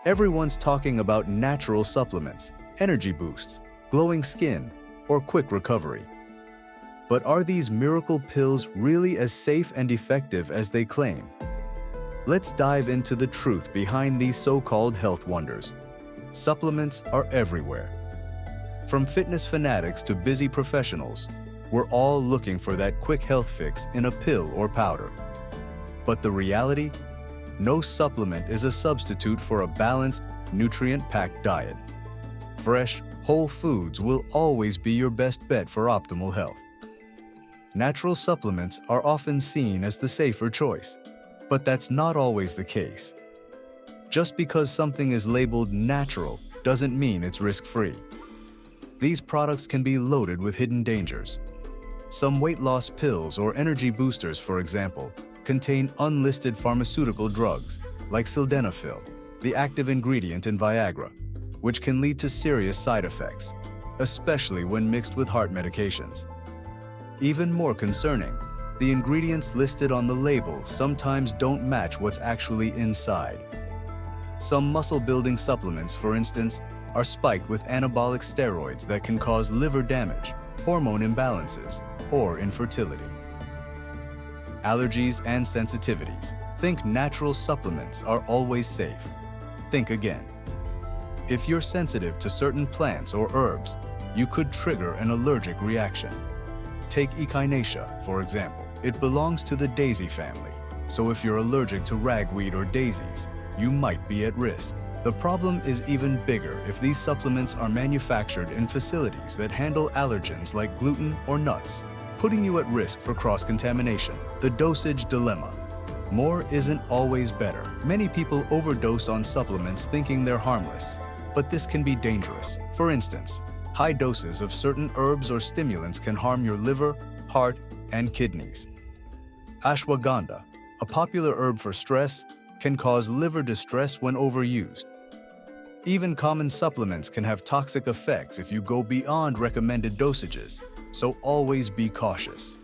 Everyone's talking about natural supplements, energy boosts, glowing skin, or quick recovery. But are these miracle pills really as safe and effective as they claim? Let's dive into the truth behind these so-called health wonders. Supplements are everywhere. From fitness fanatics to busy professionals, we're all looking for that quick health fix in a pill or powder. But the reality? No supplement is a substitute for a balanced, nutrient-packed diet. Fresh, whole foods will always be your best bet for optimal health. Natural supplements are often seen as the safer choice, but that's not always the case. Just because something is labeled natural doesn't mean it's risk-free. These products can be loaded with hidden dangers. Some weight loss pills or energy boosters, for example, contain unlisted pharmaceutical drugs like sildenafil, the active ingredient in Viagra, which can lead to serious side effects, especially when mixed with heart medications. Even more concerning, the ingredients listed on the label sometimes don't match what's actually inside. Some muscle-building supplements, for instance, are spiked with anabolic steroids that can cause liver damage, hormone imbalances, or infertility. Allergies and sensitivities. Think natural supplements are always safe. Think again. If you're sensitive to certain plants or herbs, you could trigger an allergic reaction. Take echinacea, for example. It belongs to the daisy family, so if you're allergic to ragweed or daisies, you might be at risk. The problem is even bigger if these supplements are manufactured in facilities that handle allergens like gluten or nuts, putting you at risk for cross-contamination. The dosage dilemma. More isn't always better. Many people overdose on supplements thinking they're harmless, but this can be dangerous. For instance, high doses of certain herbs or stimulants can harm your liver, heart, and kidneys. Ashwagandha, a popular herb for stress, can cause liver distress when overused. Even common supplements can have toxic effects if you go beyond recommended dosages, so always be cautious.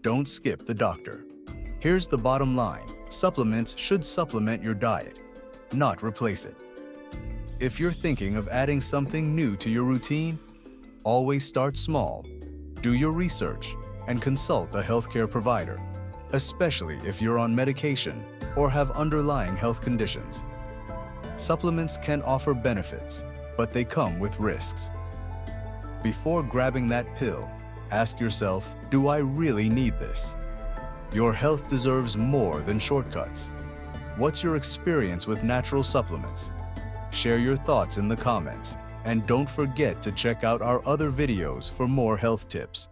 Don't skip the doctor. Here's the bottom line: supplements should supplement your diet, not replace it. If you're thinking of adding something new to your routine, always start small. Do your research and consult a healthcare provider, especially if you're on medication or have underlying health conditions. Supplements can offer benefits, but they come with risks. Before grabbing that pill, ask yourself, do I really need this? Your health deserves more than shortcuts. What's your experience with natural supplements? Share your thoughts in the comments, and don't forget to check out our other videos for more health tips.